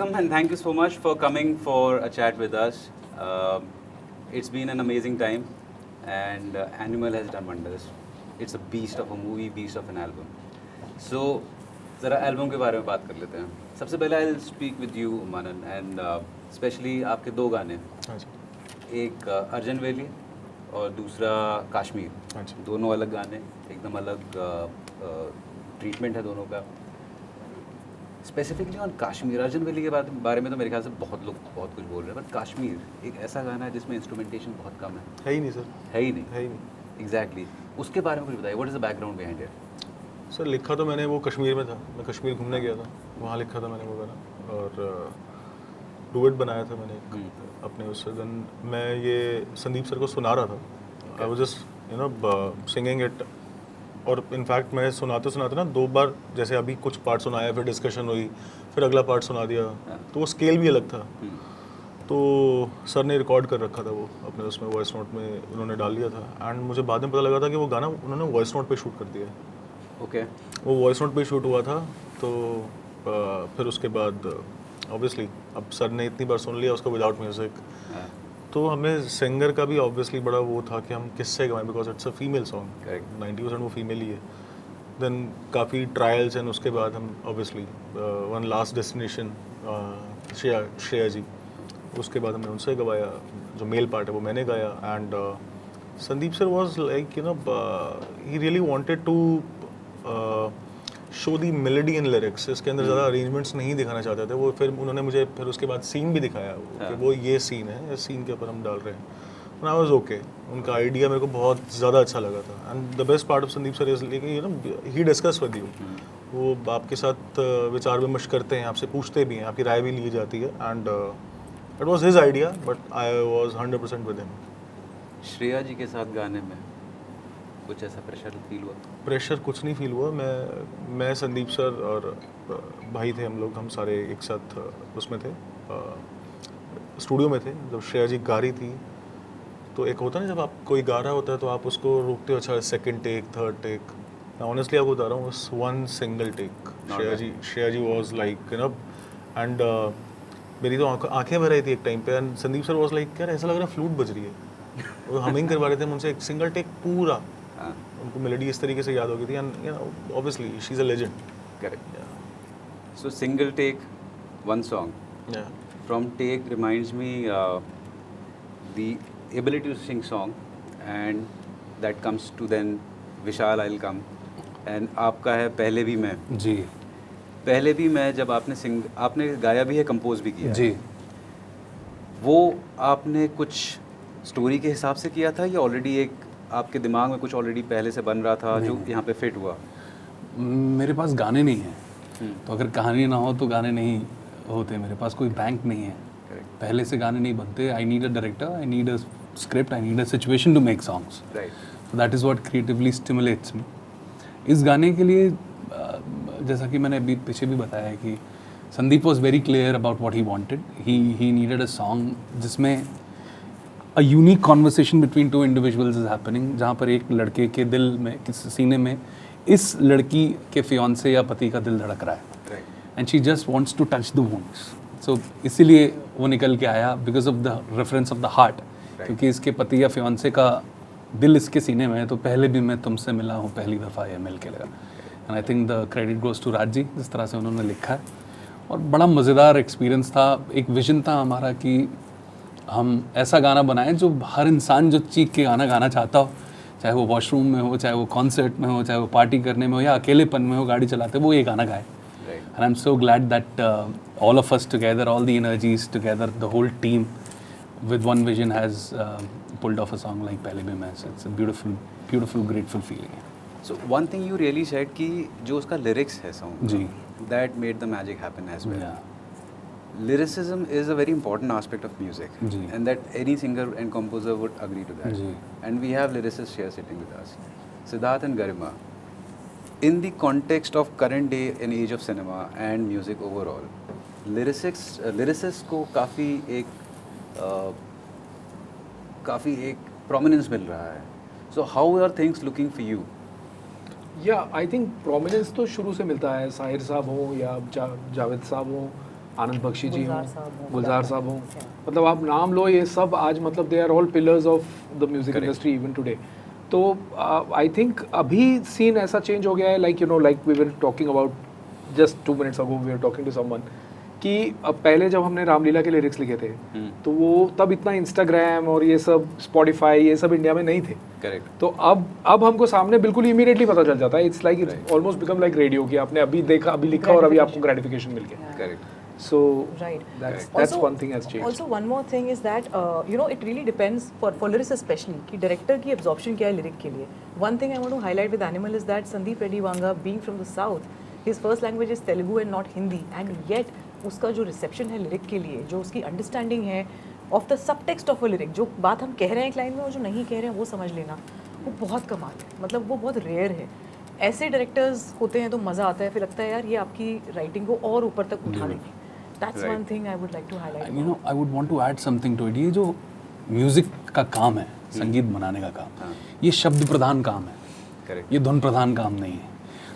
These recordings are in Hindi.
welcome and thank you so much for coming for a chat with us. It's been an amazing time, and Animal has done wonders. It's a beast of a movie, beast of an album. So, ज़रा एल्बम के बारे में बात कर लेते हैं. सबसे पहले I'll speak with you, Manan, and especially आपके दो गाने. एक अर्जन वैली और दूसरा कश्मीर. दोनों अलग गाने, एकदम अलग ट्रीटमेंट है दोनों का. स्पेसिफिकली ऑन कश्मीर, अर्जन वैली के बारे में तो मेरे ख्याल से बहुत लोग बहुत कुछ बोल रहे हैं, बट कश्मीर एक ऐसा गाना है जिसमें इंस्ट्रूमेंटेशन बहुत कम है ही नहीं सर, है ही नहीं. एग्जैक्टली उसके बारे में कुछ बताइए. What is the background behind it? Sir लिखा तो मैंने वो कश्मीर में था. मैं कश्मीर घूमने गया था, वहाँ लिखा था मैंने वो गाना और डुएट बनाया था मैंने अपने उससे. देन मैं ये संदीप सर को सुना रहा था. I was just singing it. और इनफैक्ट मैं सुनाते सुनाते ना 2 बार, जैसे अभी कुछ पार्ट सुनाया, फिर डिस्कशन हुई, फिर अगला पार्ट सुना दिया, तो वो स्केल भी अलग था. तो सर ने रिकॉर्ड कर रखा था वो अपने उसमें वॉइस नोट में उन्होंने डाल दिया था. एंड मुझे बाद में पता लगा था कि वो गाना उन्होंने वॉइस नोट पे शूट कर दिया. ओके वो वॉइस नोट पे शूट हुआ था. तो फिर उसके बाद ऑब्वियसली अब सर ने इतनी बार सुन लिया उसको विदाउट म्यूज़िक, तो हमें सिंगर का भी ऑब्वियसली बड़ा वो था कि हम किससे गाएं, because it's a female song. 90% वो फीमेल ही है. देन काफ़ी ट्रायल्स एंड उसके बाद हम obviously one last destination Shreya ji, उसके बाद हमने उनसे गवाया. जो मेल पार्ट है वो मैंने गाया. And Sandeep sir was like he really wanted to show the melody and lyrics. इसके अंदर ज़्यादा अरेंजमेंट्स नहीं दिखाना चाहते थे वो. फिर उन्होंने मुझे फिर उसके बाद सीन भी दिखाया कि वो ये सीन है, इस सीन के ऊपर हम डाल रहे हैं. And I was okay. उनका आइडिया मेरे को बहुत ज़्यादा अच्छा लगा था. And the best part of Sandeep sir is like he discuss with you. वो आपके साथ विचार विमर्श करते हैं, आपसे पूछते भी हैं, आपकी राय भी ली जाती है. And it was his idea but I was 100% with him. Shreya ji के साथ गाने में कुछ ऐसा प्रेशर फील हुआ? प्रेशर कुछ नहीं फील हुआ. मैं संदीप सर और भाई थे, हम लोग, हम सारे एक साथ उसमें थे, स्टूडियो में थे. जब श्रेया जी गा रही थी तो एक होता है ना, जब आप कोई गा रहा होता है तो आप उसको रोकते हो, अच्छा सेकंड टेक, थर्ड टेक. मैं ऑनेस्टली आपको बता रहा हूँ, उस one single take Shreya ji was like and मेरी तो आंखें भर रही थी एक टाइम पे. And Sandeep sir was like, यार ऐसा लग रहा है फ्लूट बज रही है. वो हमिंग करवा रहे थे मुझसे एक सिंगल टेक पूरा. उनको मेलोडी इस तरीके से याद हो गई थी. And obviously she is a legend. Correct. So single take, one song. From take reminds me the ability to sing song and that comes to then Vishal I will come. And आपका है पहले भी मैं. जी. पहले भी मैं, जब आपने गाया भी है, कंपोज भी किया जी. वो आपने कुछ स्टोरी के हिसाब से किया था या ऑलरेडी एक आपके दिमाग में कुछ ऑलरेडी पहले से बन रहा था जो यहाँ पे फिट हुआ? मेरे पास गाने नहीं हैं, तो अगर कहानी ना हो तो गाने नहीं होते. मेरे पास कोई बैंक नहीं है. पहले से गाने नहीं बनते. I need a director, I need a script, I need a situation to make songs. So that is what creatively stimulates me. इस गाने के लिए जैसा कि मैंने अभी पीछे भी बताया है कि Sandeep was very clear about what he wanted. He needed a song जिसमें a unique conversation between two individuals is happening, जहाँ पर एक लड़के के दिल में, किसी सीने में इस लड़की के फियांसे या पति का दिल धड़क रहा है. And she just wants to touch the wounds. So इसीलिए वो निकल के आया because of the reference of the heart. क्योंकि इसके पति या फियांसे का दिल इसके सीने में है. तो पहले भी मैं तुमसे मिला हूँ, पहली दफ़ा ये मिल के लगा. And I think the credit goes to Raj ji, जिस तरह से उन्होंने लिखा है. और बड़ा मज़ेदार एक्सपीरियंस था. एक विजन था हमारा कि हम ऐसा गाना बनाएं जो हर इंसान जो चीख के गाना गाना चाहता हो, चाहे वो वॉशरूम में हो, चाहे वो कॉन्सर्ट में हो, चाहे वो पार्टी करने में हो या अकेलेपन में हो, गाड़ी चलाते वो ये गाना गाए. And I am so glad that all of us together, all the energies together, the whole team with one vision has pulled off a song like पहले भी मैं. It's a beautiful grateful feeling है. So one thing you really said कि जो उसका लिरिक्स है सॉन्ग जी, that made the magic happen as well. Lyricism is a very important aspect of music, and that any singer and composer would agree to that. And we have lyricists here sitting with us, Siddharth and Garima. In the context of current day and age of cinema and music overall, lyricists को काफ़ी एक prominence मिल रहा है. So how are things looking for you? या आई थिंक प्रोमिनेंस तो शुरू से मिलता है. साहिर साहब हो या जावेद साहब हो, आनंद बख्शी जी गुलजार हों, साहब हों, गुलजार साहब हों, Yeah. मतलब आप नाम लो, ये सब आज मतलब they are all pillars of the music Correct. Industry even today. तो आई थिंक अभी सीन ऐसा चेंज हो गया है, like you know, like we were talking about just 2 minutes अगो, we were talking to someone कि अब पहले जब हमने रामलीला के लिरिक्स लिखे थे तो वो तब इतना इंस्टाग्राम और ये सब स्पॉटिफाई ये सब इंडिया में नहीं थे. करेक्ट. तो अब हमको सामने बिल्कुल इमीडिएटली पता चल जाता है. It's like it's almost become like radio कि आपने अभी देखा, अभी लिखा और अभी आपको ग्रेटिफिकेशन मिल गया. Correct. So Right. that's one thing has changed. Also, one more thing is that it really depends for lyrics especially कि director की absorption क्या है lyric के लिए. One thing I want to highlight with Animal is that Sandeep Reddy Vanga, being from the south, his first language is Telugu and not Hindi, and yet उसका जो reception है lyric के लिए, जो उसकी understanding है of the subtext of a lyric, जो बात हम कह रहे हैं client में और जो नहीं कह रहे हैं वो समझ लेना, वो बहुत कमाल है. मतलब वो बहुत rare है. ऐसे डायरेक्टर्स होते हैं तो मज़ा आता है, फिर लगता है यार ये आपकी राइटिंग को और ऊपर तक उठा देंगे. That's one thing I would like to highlight. You know, I would want to add something to it. ये जो म्यूजिक का काम है, संगीत बनाने का काम, ये शब्द प्रधान काम है. करेक्ट. ये धुन प्रधान काम नहीं है.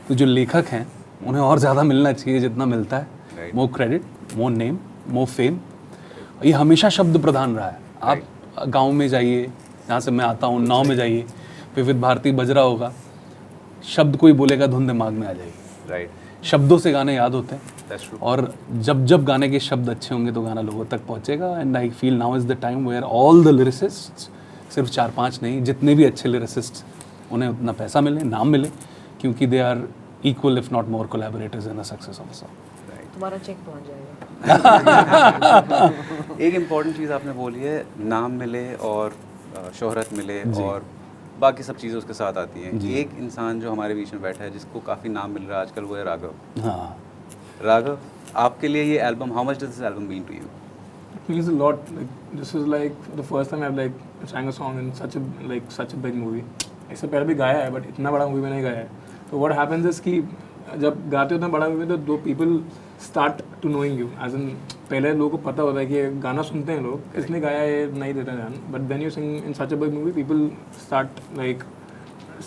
तो जो लेखक हैं उन्हें और ज़्यादा मिलना चाहिए जितना मिलता है. Right. More credit, more name, more fame. ये हमेशा शब्द प्रधान रहा है. आप गांव में जाइए, जहाँ से मैं आता हूँ, नाव में जाइए, विविध भारती बज रहा होगा, शब्द कोई बोलेगा धुन दिमाग में आ जाएगी. राइट. शब्दों से गाने याद होते हैं. That's true. और जब जब गाने के शब्द अच्छे होंगे तो गाना लोगों तक पहुंचेगा. And I feel now is the time where all the lyricists, सिर्फ 4-5 नहीं, जितने भी अच्छे लिरिसिस्ट्स, उन्हें उतना पैसा मिले, नाम मिले, क्योंकि they are equal if not more collaborators in the success of a song. तुम्हारा चेक पहुंच जाएगा. एक इम्पॉर्टेंट चीज़ आपने बोली है, नाम मिले और शोहरत मिले और बाकी सब चीज़ें उसके साथ आती हैं. एक इंसान जो हमारे बीच में बैठा है जिसको काफ़ी नाम मिल रहा है आजकल, वो है राघव. हाँ. राघव, आपके लिए ये album, how much does this album mean to you? It means a lot. Like this is like the first time I've like sang a song in such a big movie. इससे पहले भी गाया है but इतना बड़ा मूवी में नहीं गाया है. So what happens is कि जब गाते हो उतना बड़ा मूवी तो दो people start to knowing you. As in पहले लोगों को पता होता है कि गाना सुनते हैं लोग, इसने गाया है, नहीं देता ध्यान. But when you sing in such a big movie, people start like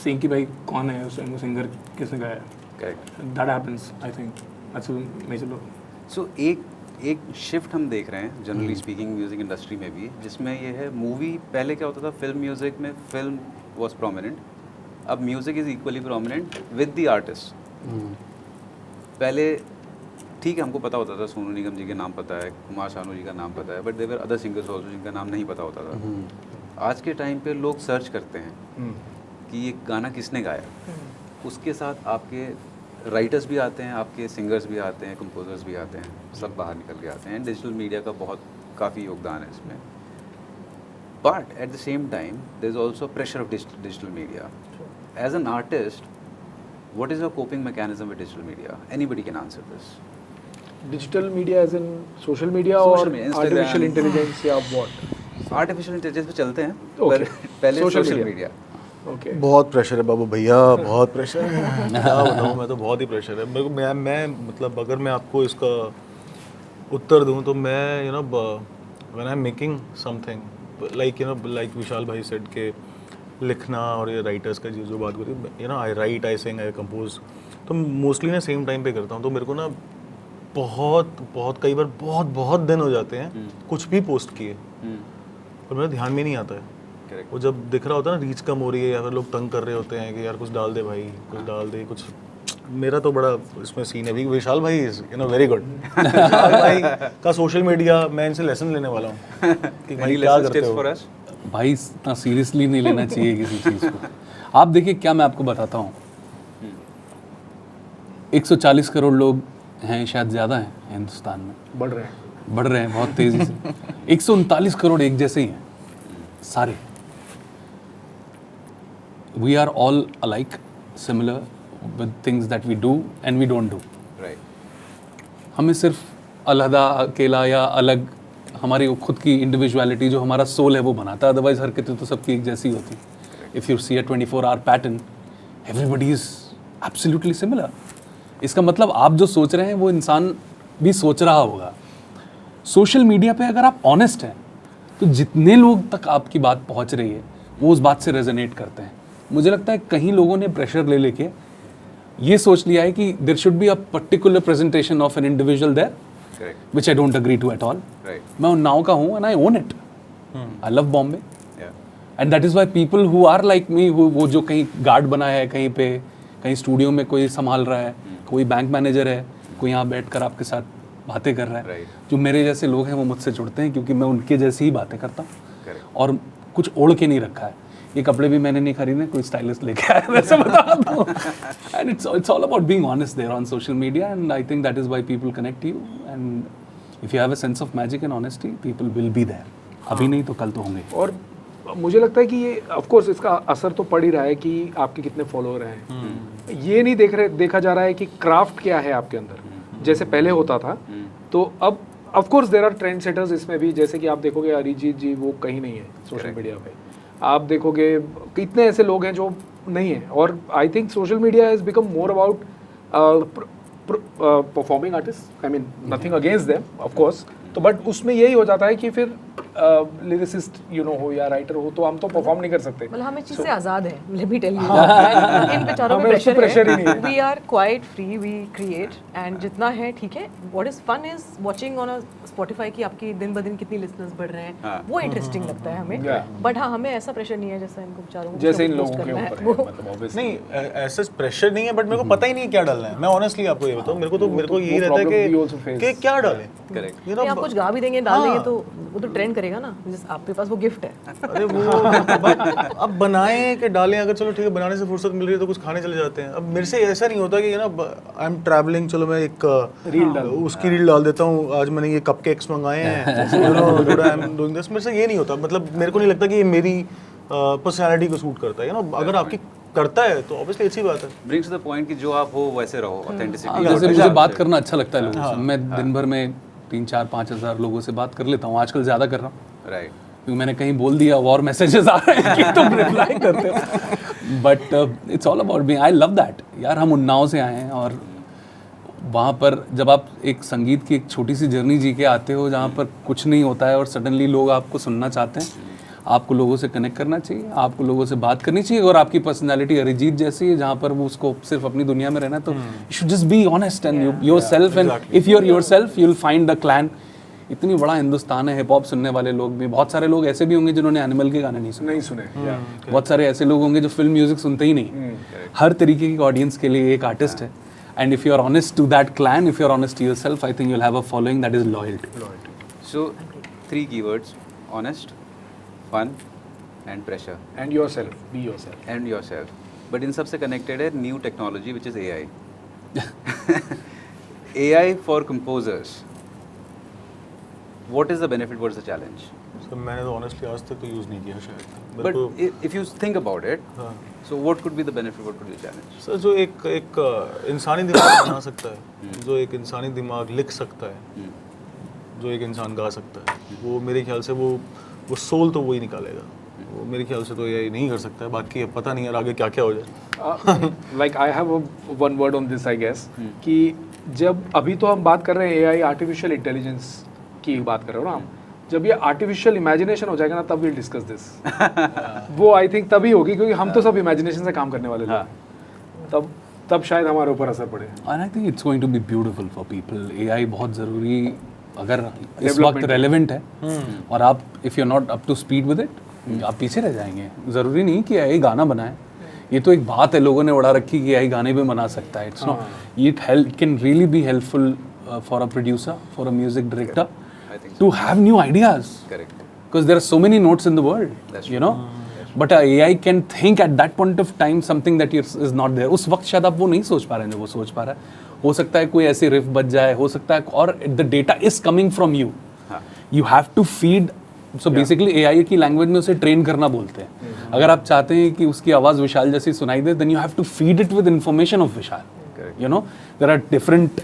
seeing कि भाई कौन है उस सिंगर, किसने गाया है. Correct. That happens, I think. That's a major look. सो एक शिफ्ट हम देख रहे हैं जनरली स्पीकिंग म्यूज़िक इंडस्ट्री में भी, जिसमें ये है मूवी, पहले क्या होता था फिल्म म्यूज़िक में फिल्म वाज प्रोमिनेंट, अब music is equally prominent with the artist. पहले ठीक है, हमको पता होता था, सोनू निगम जी के नाम पता है, कुमार शानू जी का नाम पता है, but there are other singers also जिनका नाम नहीं पता होता था. आज के टाइम पे लोग सर्च करते हैं कि ये गाना किसने गाया. उसके साथ आपके राइटर्स भी आते हैं, आपके सिंगर्स भी आते हैं, कंपोजर्स भी आते हैं, सब बाहर निकल के आते हैं. डिजिटल मीडिया का काफ़ी योगदान है इसमें. But at the same time there is also pressure of digital media. As an artist, what is your coping mechanism with digital media? Anybody can answer this. Digital media as in social media Social और media, Instagram. artificial intelligence या what? आर्टिफिशियल इंटेलिजेंस पे चलते हैं, Okay. पर पहले Social social media. Media. Okay. बहुत प्रेशर है बाबू भैया, बहुत प्रेशर है. क्या बताऊँ, मैं तो बहुत ही प्रेशर है मेरे को. मैं मतलब अगर मैं आपको इसका उत्तर दूँ तो मैं you know when I am making something like Vishal भाई सेड के लिखना और ये राइटर्स का जो बात करी, you know I write, I sing, I compose, तो मोस्टली ना सेम टाइम पे करता हूँ. तो मेरे को ना बहुत कई बार बहुत दिन हो जाते हैं कुछ भी पोस्ट किए और मेरा ध्यान में नहीं आता है. करेक्ट. वो जब दिख रहा होता है ना रीच कम हो रही है या फिर लोग तंग कर रहे होते हैं कि यार कुछ डाल दे भाई, कुछ डाल दे कुछ. मेरा तो बड़ा इसमें सीन है. विशाल भाई is you know very good. Vishal भाई का सोशल मीडिया, मैं इनसे लेसन लेने वाला हूँ कि भाई क्या करते हो. भाई इतना सीरियसली नहीं लेना चाहिए किसी चीज़ को. आप देखिए, क्या मैं आपको बताता हूँ, 140 करोड़ लोग हैं, शायद ज़्यादा हैं हिंदुस्तान में. बढ़ रहे हैं बहुत तेज़ी से. 139 करोड़ एक जैसे ही हैं सारे. We are all alike, similar with things that we do and we don't do. Right. हमें सिर्फ अलहदा, अकेला या अलग हमारी खुद की इंडिविजुअलिटी जो हमारा सोल है वो बनाता है. अदरवाइज हरकतें तो सबकी एक जैसी होती हैं. If you see a 24-hour pattern, everybody is absolutely similar. इसका मतलब आप जो सोच रहे हैं वो इंसान भी सोच रहा होगा. सोशल मीडिया पे अगर आप ऑनेस्ट हैं तो जितने लोग तक आपकी बात पहुंच रही है वो उस बात से रेजोनेट करते हैं. मुझे लगता है कहीं लोगों ने प्रेशर ले लेके ये सोच लिया है कि there should be a particular presentation of an individual there Correct. which I don't agree to at all. Right. मैं उन्नाव का हूँ and I own it. I love Bombay. Yeah. And that is why people who are like me, वो जो कहीं गार्ड बना है कहीं पे, कहीं स्टूडियो में कोई संभाल रहा है, कोई बैंक मैनेजर है, कोई यहाँ बैठकर आपके साथ बातें कर रहा है, Right. जो मेरे जैसे लोग हैं वो मुझसे जुड़ते हैं क्योंकि मैं उनके जैसी ही बातें करता हूँ Correct. और कुछ ओढ़ के नहीं रखा है. ये कपड़े भी मैंने नहीं खरीदे, कोई स्टाइलिस्ट लेके आया वैसे बता दूँ. And it's all about being honest there on social media, and I think that is why people connect to you. And if you have a sense of magic and honesty, people will be there. अभी नहीं तो कल तो होंगे. और मुझे लगता है कि ये ऑफ कोर्स इसका असर तो पड़ ही रहा है कि आपके कितने फॉलोअर हैं. ये नहीं देखा जा रहा है कि क्राफ्ट क्या है आपके अंदर जैसे पहले होता था. तो अब of course there are trend setters इसमें भी, जैसे कि आप देखोगे अरिजीत जी वो कहीं नहीं है सोशल मीडिया पे. आप देखोगे कितने ऐसे लोग हैं जो नहीं है. और I think social media has become more about performing artist. I mean nothing against them of course. तो बट उसमें यही हो जाता है कि फिर लिरिसिस्ट हो या राइटर हो तो हम तो परफॉर्म नहीं कर सकते. मतलब हम इस चीज से आजाद हैं. लेट मी टेल यू, इन बेचारों में प्रेशर ही नहीं है. We are quite free, we create and जितना है ठीक है. What is fun is watching on a Spotify की आपकी दिन ब दिन कितनी लिसनर्स बढ़ रहे हैं. वो इंटरेस्टिंग लगता है हमें. बट हाँ, हमें ऐसा प्रेशर नहीं है जैसा इनको बेचारों को जैसे इन post लोगों के करना है. ऊपर है, मतलब obviously. नहीं ऐसा प्रेशर नहीं है, बट मेरे को पता ही नहीं है क्या डालना है. मैं ऑनेस्टली आपको ये बताऊं, मेरे को यही रहता problem we also है face. कि क्या डालें. Correct. You नहीं, know, आप कुछ गा भी देंगे, डाल हाँ. देंगे तो वो तो ट्रेंड करेगा ना. जैसे आपके पास वो गिफ्ट है. अरे वो अब बनाएं कि डालें. अगर चलो ठीक है बनाने से फुर्सत मिल रही है तो कुछ खाने चले जाते हैं. अब मेरे से ऐसा नहीं होता कि आई एम ट्रैवलिंग, चलो मैं एक उसकी रील डाल देता हूँ. आज मैंने ये कपकेक्स मंगाए हैं, you know I am doing this. मेरे से ये नहीं होता. मतलब मेरे को नहीं लगता कि ये मेरी पर्सनालिटी को सूट करता है. यू नो अगर आपकी करता है तो ऑब्वियसली अच्छी बात है. Brings to the point कि जो आप हो वैसे रहो. Authenticity. जैसे मुझे बात करना अच्छा लगता है लोगों से. मैं दिन भर में 3-4-5 हज़ार लोगों से बात कर लेता हूँ. आजकल ज़्यादा कर रहा हूँ Right. क्योंकि मैंने कहीं बोल दिया और मैसेजेस आ रहे हैं कि तुम रिप्लाई करते हो. But it's all about being. I love that यार. हम उन्नाव से आए हैं और वहाँ पर जब आप एक संगीत की एक छोटी सी जर्नी जी के आते हो जहाँ पर कुछ नहीं होता है और सडनली लोग आपको सुनना चाहते हैं, आपको लोगों से कनेक्ट करना चाहिए, आपको लोगों से बात करनी चाहिए. और आपकी पर्सनालिटी अरिजीत जैसी है जहाँ पर वो उसको सिर्फ अपनी दुनिया में रहना है, तो you should just be honest and yourself. And if you are yourself you will find the clan. इतनी बड़ा हिंदुस्तान है हिप हॉप सुनने वाले लोग भी. बहुत सारे लोग ऐसे भी होंगे जिन्होंने एनिमल के गाने नहीं सुने. बहुत सारे ऐसे लोग होंगे जो फिल्म म्यूजिक सुनते ही नहीं. हर तरीके की ऑडियंस के लिए एक आर्टिस्ट है. And if you are honest to that clan, if you are honest to yourself, I think you will have a following that is loyalty. So 3 keywords: honest, fun, and pressure. And yourself, be yourself. And yourself. But in सबसे connected है new technology which is AI. AI for composers. What is the benefit? What is the challenge? So, मैंने तो ऑनेस्टली आज तक तो यूज़ नहीं किया शायद. मेरे But को if you think about it, हाँ. so what could be the benefit? What could be the challenge? Sir जो एक इंसानी दिमाग बना सकता है, जो एक इंसानी दिमाग लिख सकता है, जो एक इंसान गा सकता है, वो मेरे ख्याल से वो सोल तो वही निकालेगा. वो मेरे ख्याल से तो ये नहीं कर सकता है. बाकी अब पता नहीं यार आगे क्या क्या हो जाए. Like I have one word on this I guess कि जब अभी तो हम बात कर रहे हैं एआई आर्टिफिशियल इंटेलिजेंस की बात कर रहे हो ना हम. जब ये आर्टिफिशियल इमेजिनेशन हो जाएगा ना तब विल डिस्कस दिस. वो आई थिंक तभी होगी क्योंकि हम तो सब इमेजिनेशन से काम करने वाले लोग. तब शायद हमारे ऊपर असर पड़े. And I think it's going to be beautiful for people. AI बहुत ज़रूरी अगर इस वक्त रेलेवेंट है और आप if you are not up to speed with it आप पीछे रह जाएंगे. ज़रूरी नहीं कि AI गाना बनाए. ये तो एक बात है लोगों ने उड़ा रखी कि AI गाने भी बना सकता है. It's not. It can really be helpful for a producer, for a music director to have new ideas. Correct. Because there are so many notes in the world. That's you know. But AI can think at that point of time something that is not there. उस वक्त शायद आप वो नहीं सोच पा रहे हैं जो वो सोच पा रहा है. हो सकता है कोई ऐसी रिफ बच जाए, हो सकता है और the data is coming from you. You have to feed. So basically AI की लैंग्वेज में उसे ट्रेन करना बोलते हैं. अगर आप चाहते हैं कि उसकी आवाज़ विशाल जैसी सुनाई दे, then you have to feed it with information of Vishal. You know, there are different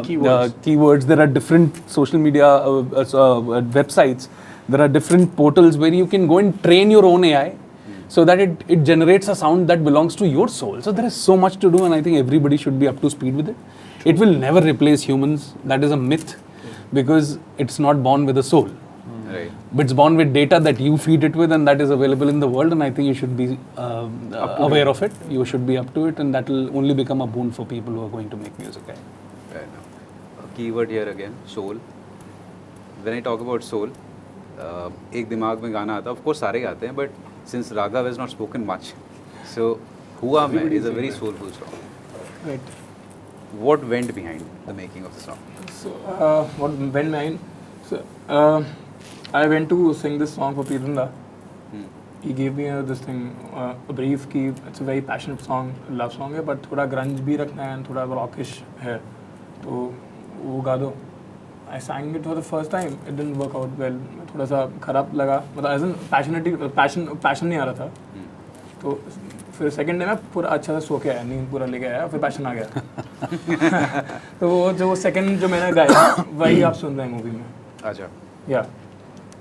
keywords. There are different social media websites. There are different portals where you can go and train your own AI so that it generates a sound that belongs to your soul. So there is so much to do, and I think everybody should be up to speed with it. It will never replace humans. That is a myth because it's not born with a soul. Right. But it's born with data that you feed it with, and that is available in the world. And I think you should be aware of it. You should be up to it, and that will only become a boon for people who are going to make music. Fair enough. keyword here again, soul. When I talk about soul, एक दिमाग में गाना आता है, of course सारे गाते हैं, but since Raghav has not spoken much, so Hua Main is a very soulful song. Right. What went behind the making of the song? So, what went mine? So, I went to sing this song for Pirunda. He gave me this thing, a brief कि it's a very passionate song, love song है, but थोड़ा grunge भी रखना है, थोड़ा rockish है, तो वो गा दो. I sang it for the first time. It didn't work out well. थोड़ा सा खराब लगा, मतलब as in passion नहीं आ रहा था. तो फिर सेकंड डे में पूरा अच्छा से सो के आया, नींद पूरा लेके आया, फिर पैशन आ गया. तो वो जो सेकंड जो मैंने गाया वही आप सुन रहे हैं मूवी में. अच्छा. या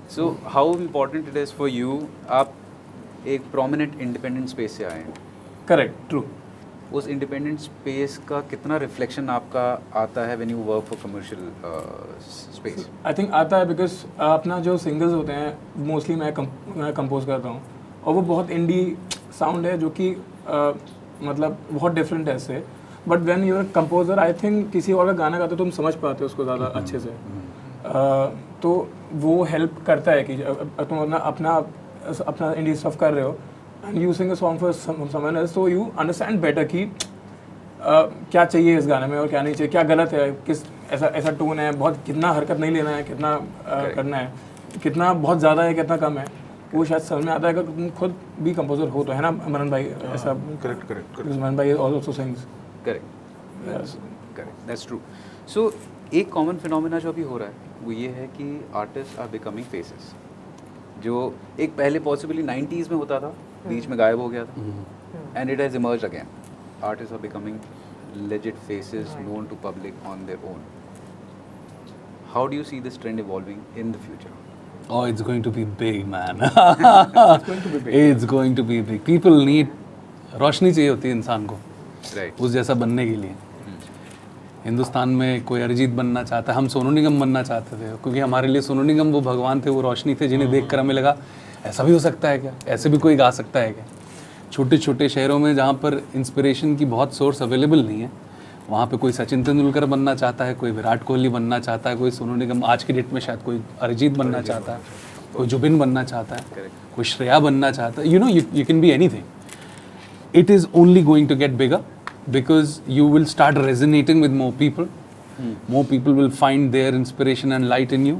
So how important it is for you? आप एक prominent independent space से आए हैं. Correct, true. उस इंडिपेंडेंट स्पेस का कितना रिफ्लेक्शन आपका आता है when you work for commercial space? I think आता है बिकॉज अपना जो सिंगल्स होते हैं मोस्टली मैं कंपोज करता हूँ, और वो बहुत इंडी साउंड है जो कि मतलब बहुत डिफरेंट है इससे. But when you are composer, I think किसी और का गाना गाते हो तुम समझ पाते हो उसको ज़्यादा अच्छे से. तो वो हेल्प करता है कि तुम अपना इंडी स्टफ कर रहे हो and you sing a song for someone else, so you understand better कि क्या चाहिए इस गाने में और क्या नहीं चाहिए, क्या गलत है, किस ऐसा टोन है, बहुत कितना हरकत नहीं लेना है, कितना करना है, कितना बहुत ज़्यादा है, कितना कम है. वो शायद समझ में आता है अगर तुम खुद भी कंपोजर हो तो, है ना मनन भाई? ऐसा करेक्ट. मनन भाई also sings. Correct, that's true. So एक कॉमन फिनोमेना जो अभी हो रहा है वो ये है कि आर्टिस्ट आर बिकमिंग फेसेस, जो एक पहले पॉसिबली 90s में होता था, बीच में गायब हो गया था, and it has emerged again. Artist are becoming legit faces known to public on their own. How do you see this trend evolving in the future? Oh, it's going to be big, man. It's going to be big. People need रोशनी चाहिए होती है इंसान को, राइट. उस जैसा बनने के लिए. हिंदुस्तान में कोई अरिजीत बनना चाहता है, हम सोनू निगम बनना चाहते थे, क्योंकि हमारे लिए सोनू निगम वो भगवान थे, वो रोशनी थे जिन्हें देखकर हमें लगा ऐसा भी हो सकता है क्या, ऐसे भी कोई गा सकता है क्या. छोटे छोटे शहरों में जहाँ पर इंस्पिरेशन की बहुत सोर्स अवेलेबल नहीं है, वहाँ पे कोई सचिन तेंदुलकर बनना चाहता है, कोई विराट कोहली बनना चाहता है, कोई सोनू निगम, आज की डेट में शायद कोई अरिजीत बनना चाहता है, कोई जुबिन बनना चाहता है, कोई श्रेया बनना चाहता है. You can be anything. It is only going to get bigger because you will start resonating with more people. More people will find their inspiration and light in you.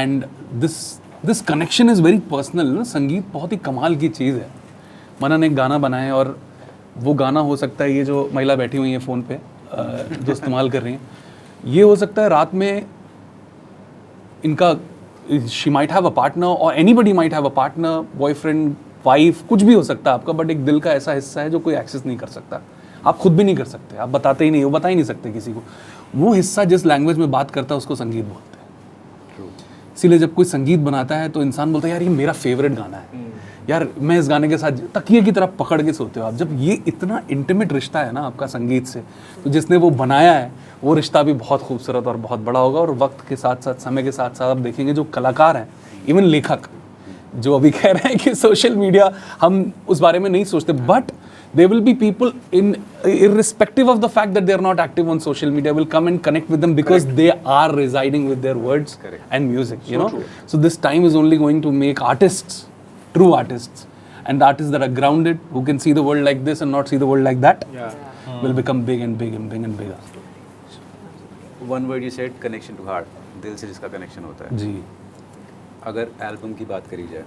And this connection is very personal. ना, संगीत बहुत ही कमाल की चीज़ है. मनन एक गाना बनाए और वो गाना हो सकता है, ये जो महिला बैठी हुई है फ़ोन पे जो इस्तेमाल कर रही हैं, ये हो सकता है रात में इनका she might have a partner or anybody might have a partner, boyfriend, wife, कुछ भी हो सकता है आपका, बट एक दिल का ऐसा हिस्सा है जो कोई एक्सेस नहीं कर सकता. आप खुद भी नहीं कर सकते, आप बताते ही नहीं हो, बता ही नहीं सकते किसी को. वो हिस्सा जिस लैंग्वेज में बात करता है उसको संगीत बोलते हैं. इसीलिए जब कोई संगीत बनाता है तो इंसान बोलता है यार ये मेरा फेवरेट गाना है, यार मैं इस गाने के साथ तकिए की तरफ पकड़ के सोते हो आप. जब ये इतना इंटीमेट रिश्ता है ना आपका संगीत से, तो जिसने वो बनाया है वो रिश्ता भी बहुत खूबसूरत और बहुत बड़ा होगा. और वक्त के साथ साथ, समय के साथ साथ आप देखेंगे जो कलाकार हैं, इवन लेखक जो अभी कह रहे हैं कि सोशल मीडिया, हम उस बारे में नहीं सोचते, but there will be people irrespective of the fact that they are not active on social media will come and connect with them because they are residing with their words and music, you know. So this time is only going to make artists, true artists, and artists that are grounded, who can see the world like this and not see the world like that, will become big and big and big and bigger. One word you said, connection to heart. दिल से जिसका कनेक्शन होता है. जी. अगर एल्बम की बात करी जाए,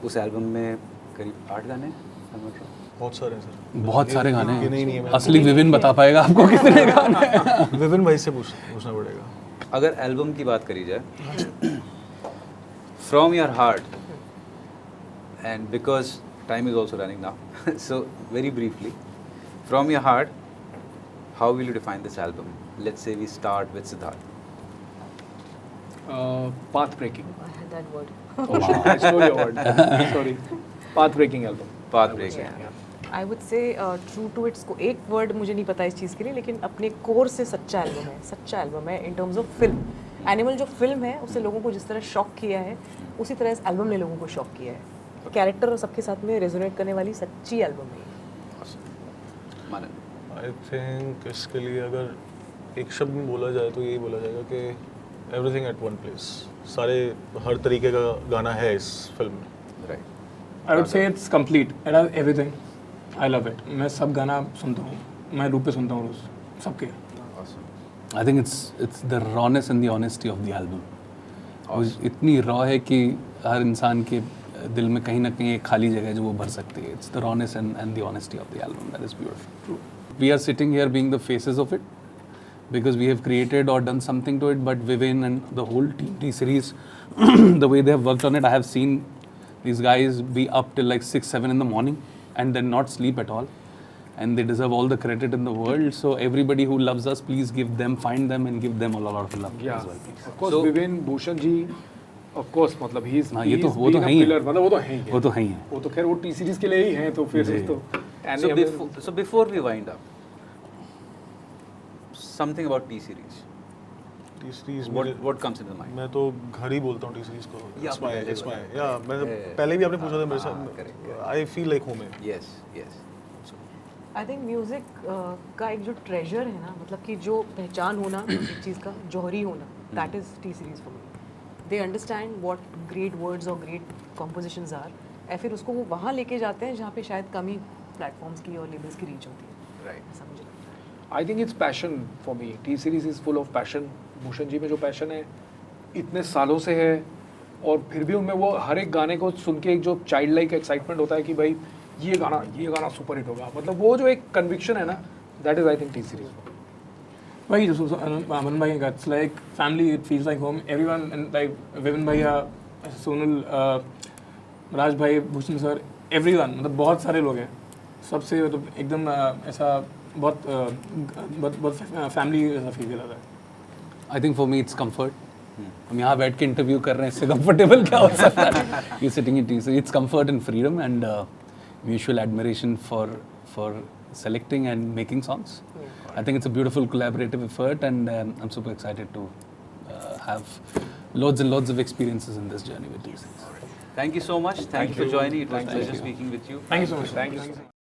उस एल्बम में करीब 8 गाने, बहुत सारे हैं सर. बहुत सारे गाने ये नहीं है. हैं. असली विविन बता पाएगा आपको कितने गाने हैं. विपिन भाई से पूछना पड़ेगा. अगर एल्बम की बात करी जाए, from your heart, and because time is also running now, so very briefly, from your heart, how will you define this album? Let's say we start with Siddharth. Path breaking. I had that word. I stole your word. Sorry. Path breaking album. Path breaking. I would say true to its को एक वर्ड मुझे नहीं पता इस चीज़ के लिए, लेकिन अपने कोर से सच्चा एल्बम है. सच्चा एल्बम है in terms of film. Animal जो फिल्म है उससे लोगों को जिस तरह शॉक किया है, उसी तरह इस एल्बम ने लोगों को शॉक किया है. कैरेक्टर और सबके साथ में रेजोनेट करने वाली सच्ची एल्बम है. मानन. आई थिंक इसके लिए अगर एक शब्द में बोला जाए तो यही बोला जाएगा कि एवरीथिंग एट वन प्लेस. सारे हर तरीके का गाना है इस फिल्म में. Right. I would say it's complete. It has everything. I love it. मैं सब गाना सुनता हूँ. मैं रूप पे सुनता हूँ रोज सबके. Awesome. I think it's the rawness and the honesty of the album. और इतनी रॉ है कि हर इंसान के दिल में कहीं ना कहीं एक खाली जगह है जो वो भर सकती है. It's the rawness and the honesty of the album that is beautiful. True. We are sitting here being the faces of it because we have created or done something to it. But Vivin and the whole team, T-Series, the way they have worked on it, I have seen these guys be up till like 6-7 in the morning and then not sleep at all. And they deserve all the credit in the world. So everybody who loves us, please find them and give them a lot of love Yeah. as well. Please. Of course, So- Vivin Bhushan ji, of course, मतलब he's हाँ, ये तो- he's वो तो been a है ही है. pillar, मतलब वो तो है ही है. वो तो है ही है. वो तो खैर वो टी सीरीज के लिए ही हैं तो फिर जी. तो So before we wind up, something about T series. T series What comes into mind? मैं तो घर ही बोलता हूँ टी सीरीज को. या, It's my पहले it's my बताया. या मैं Yeah. पहले भी आपने पूछा था मेरे correct, साथ. I feel like home. Yes, yes. I think music का एक जो ट्रेजर है ना, मतलब कि जो पहचान होना एक चीज़ का, जौहरी होना, that is T series for me. They understand what great words और ग्रेट कॉम्पोजिशंस आर, और फिर उसको वो वहाँ लेके जाते हैं जहाँ पे शायद कम ही प्लेटफॉर्म्स की और लेबल्स की रीच होती है. Right. ऐसा मुझे लगता है. I think it's passion for me. T series is full of passion. Bhushan ji में जो पैशन है इतने सालों से है, और फिर भी उनमें वो हर एक गाने को सुन के एक जो चाइल्ड लाइक एक्साइटमेंट होता है कि भाई ये गाना सुपर हिट होगा, मतलब वो जो एक कन्विक्शन है ना, that is I think T series. Why just also Aman bhai, it's like family. It feels like home. Everyone and like Vivin bhaiya, Sonal, Raj bhai, Bhushan sir, everyone. मतलब बहुत सारे लोग हैं. सबसे मतलब एकदम ऐसा बहुत फैमिली ऐसा फील आता है. I think for me it's comfort. हम यहाँ बैठ के इंटरव्यू कर रहे हैं, इससे कंफर्टेबल क्या हो सकता है? You're sitting in T-Series. It's comfort and freedom and mutual admiration for selecting and making songs. I think it's a beautiful collaborative effort, and I'm super excited to have loads and loads of experiences in this journey with T-Series. Thank you so much. Thank you for joining. It was a pleasure speaking with you. Thank you so much. Thank you.